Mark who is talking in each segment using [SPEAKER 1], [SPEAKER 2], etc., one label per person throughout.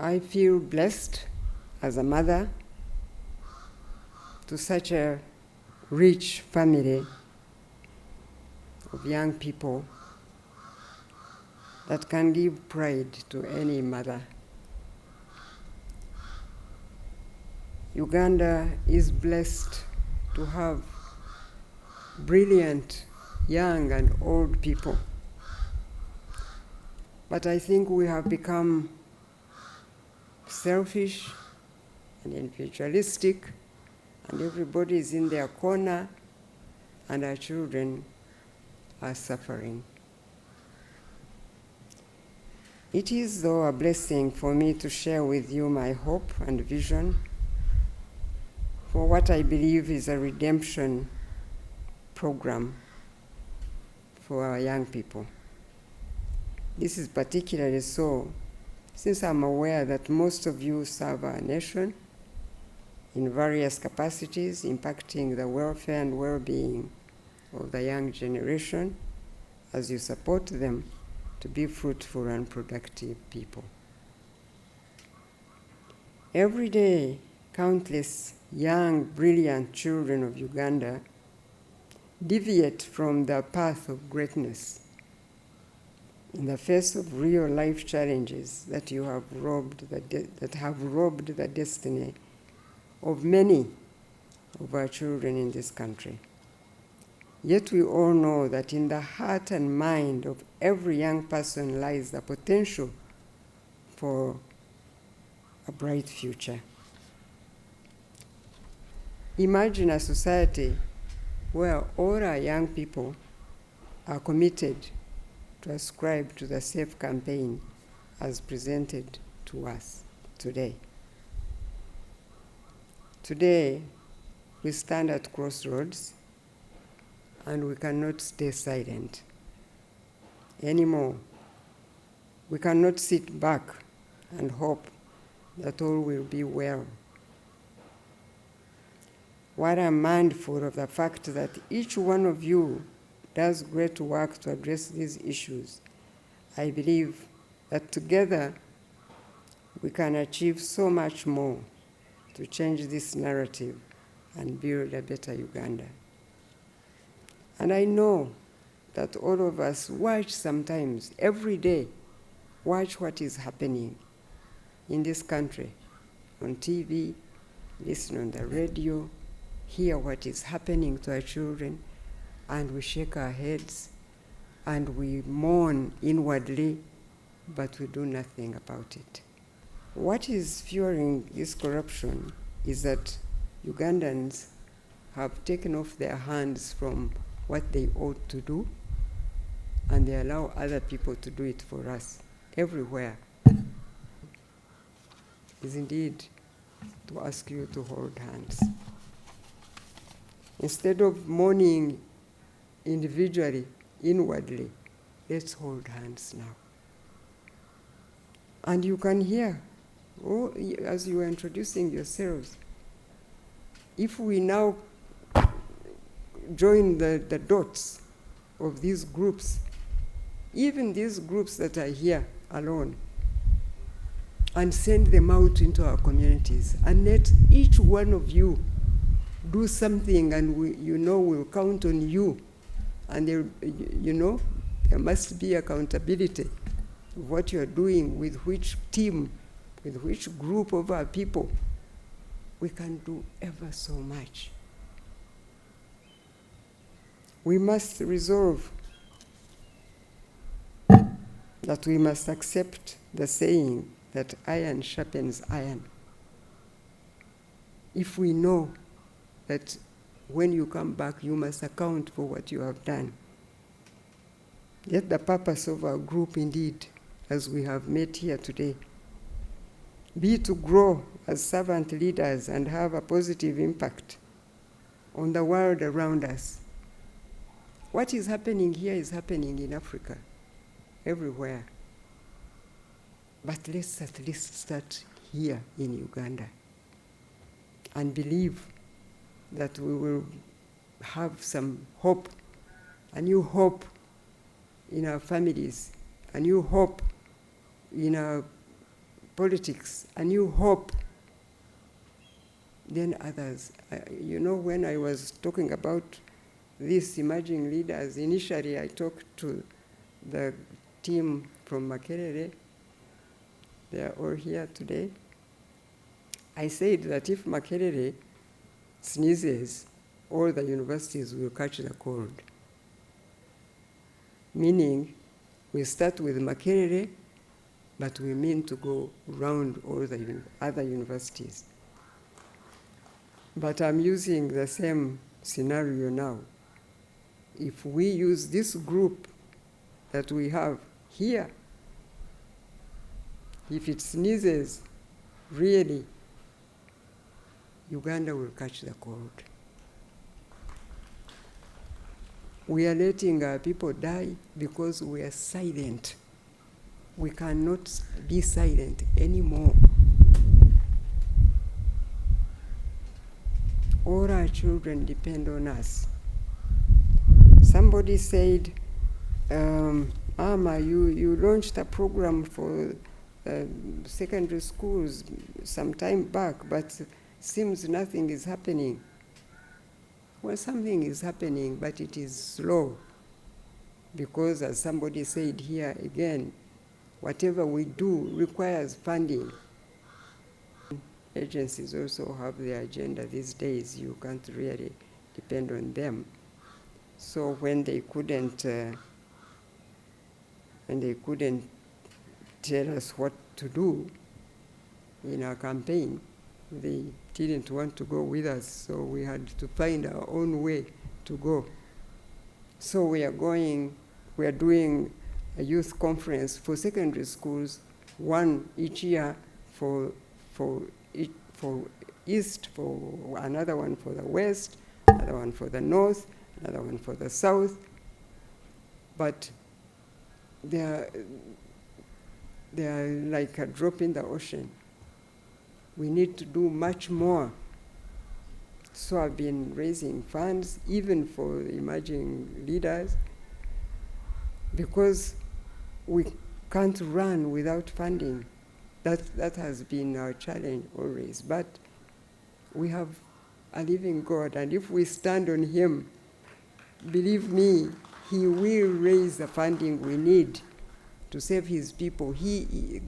[SPEAKER 1] I feel blessed as a mother to such a rich family of young people that can give pride to any mother. Uganda is blessed to have brilliant young and old people. But I think we have become selfish and individualistic, and everybody is in their corner, and our children are suffering. It is, though, a blessing for me to share with you my hope and vision for what I believe is a redemption program for our young people. This is particularly so since I'm aware that most of you serve our nation in various capacities, impacting the welfare and well-being of the young generation as you support them to be fruitful and productive people. Every day, countless young, brilliant children of Uganda deviate from the path of greatness in the face of real life challenges that have robbed the destiny of many of our children in this country. Yet we all know that in the heart and mind of every young person lies the potential for a bright future. Imagine a society where all our young people are committed to ascribe to the SAFE campaign as presented to us today. Today, we stand at crossroads, and we cannot stay silent anymore. We cannot sit back and hope that all will be well. While I'm mindful of the fact that each one of you does great work to address these issues, I believe that together we can achieve so much more to change this narrative and build a better Uganda. And I know that all of us watch sometimes, every day, watch what is happening in this country, on TV, listen on the radio, hear what is happening to our children, and we shake our heads, and we mourn inwardly, but we do nothing about it. What is fueling this corruption is that Ugandans have taken off their hands from what they ought to do, and they allow other people to do it for us everywhere. Is indeed to ask you to hold hands. Instead of mourning individually, inwardly, let's hold hands now. And you can hear, as you are introducing yourselves, if we now join the dots of these groups, even these groups that are here alone, and send them out into our communities, and let each one of you do something, and we'll count on you, and there must be accountability of what you're doing, with which team, with which group of our people. We can do ever so much. We must resolve that we must accept the saying that iron sharpens iron. If we know that when you come back, you must account for what you have done. Yet the purpose of our group, indeed, as we have met here today, be to grow as servant leaders and have a positive impact on the world around us. What is happening here is happening in Africa, everywhere. But let's at least start here in Uganda and believe that we will have some hope, a new hope in our families, a new hope in our politics, a new hope, then others. You know, when I was talking about these emerging leaders, initially I talked to the team from Makerere. They are all here today. I said that if Makerere sneezes, all the universities will catch the cold. Meaning, we start with Makerere, but we mean to go around all the other universities. But I'm using the same scenario now. If we use this group that we have here, if it sneezes, really, Uganda will catch the cold. We are letting our people die because we are silent. We cannot be silent anymore. All our children depend on us. Somebody said, Mama, you launched a program for secondary schools some time back, but seems nothing is happening. Well, something is happening, but it is slow. Because as somebody said here again, whatever we do requires funding. Agencies also have their agenda these days. You can't really depend on them. So when they couldn't tell us what to do in our campaign, they didn't want to go with us, so we had to find our own way to go. So we are doing a youth conference for secondary schools, one each year for East, for another one for the West, another one for the North, another one for the South. But they are like a drop in the ocean. We need to do much more. So I've been raising funds, even for emerging leaders, because we can't run without funding. That has been our challenge always. But we have a living God, and if we stand on Him, believe me, He will raise the funding we need to save His people.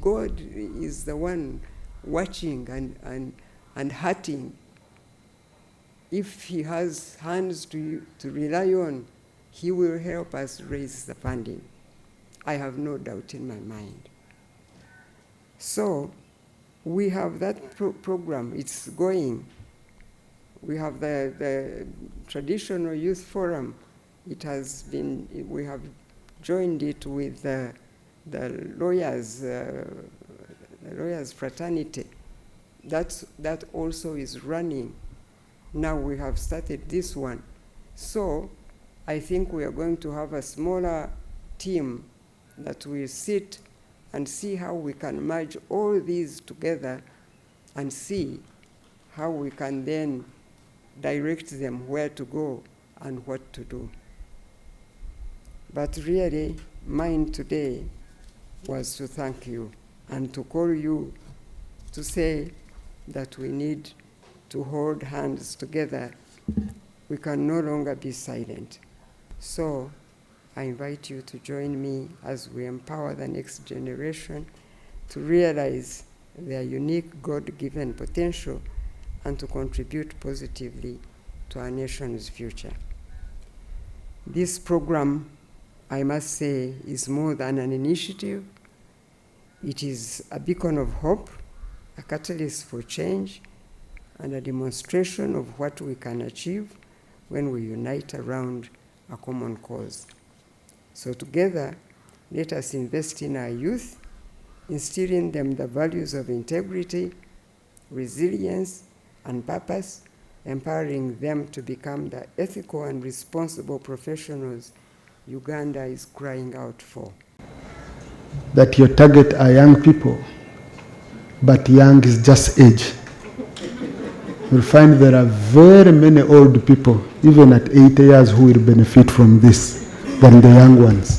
[SPEAKER 1] God is the one watching and hurting. If He has hands to rely on, He will help us raise the funding. I have no doubt in my mind. So we have that program. It's going. We have the Traditional Youth Forum. It has been, we have joined it with the lawyers fraternity. That also is running. Now we have started this one. So I think we are going to have a smaller team that will sit and see how we can merge all these together and see how we can then direct them where to go and what to do. But really, mine today was to thank you and to call you to say that we need to hold hands together. We can no longer be silent. So I invite you to join me as we empower the next generation to realize their unique God-given potential and to contribute positively to our nation's future. This program, I must say, is more than an initiative. It is a beacon of hope, a catalyst for change, and a demonstration of what we can achieve when we unite around a common cause. So together, let us invest in our youth, instill in them the values of integrity, resilience, and purpose, empowering them to become the ethical and responsible professionals Uganda is crying out for.
[SPEAKER 2] That your target are young people, but young is just age. You'll find there are very many old people, even at 80 years, who will benefit from this than the young ones.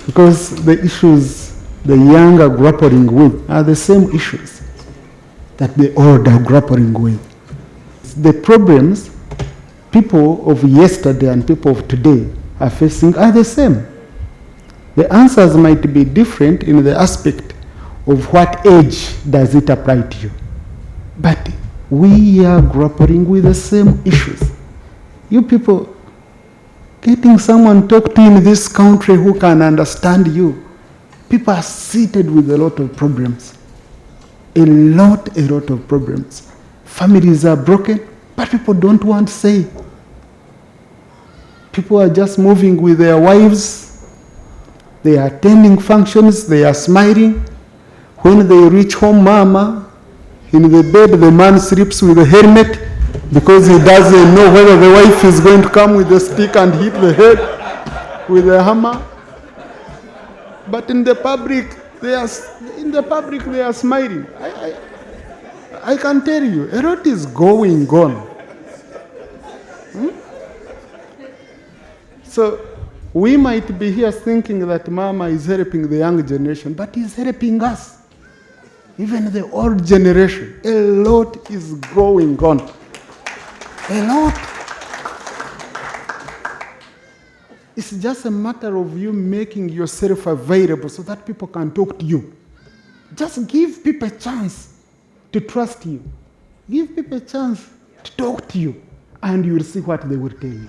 [SPEAKER 2] Because the issues the young are grappling with are the same issues that the old are grappling with. The problems people of yesterday and people of today are facing are the same. The answers might be different in the aspect of what age does it apply to you. But we are grappling with the same issues. You people, getting someone to talk to you in this country who can understand you, people are seated with a lot of problems. A lot of problems. Families are broken, but people don't want to say. People are just moving with their wives. They are attending functions, they are smiling. When they reach home, mama, in the bed, the man sleeps with a helmet because he doesn't know whether the wife is going to come with a stick and hit the head with a hammer. But in the public, they are smiling. I can tell you, a lot is going on. So we might be here thinking that Mama is helping the young generation, but he's helping us. Even the old generation, a lot is going on. A lot. It's just a matter of you making yourself available so that people can talk to you. Just give people a chance to trust you. Give people a chance to talk to you, and you will see what they will tell you.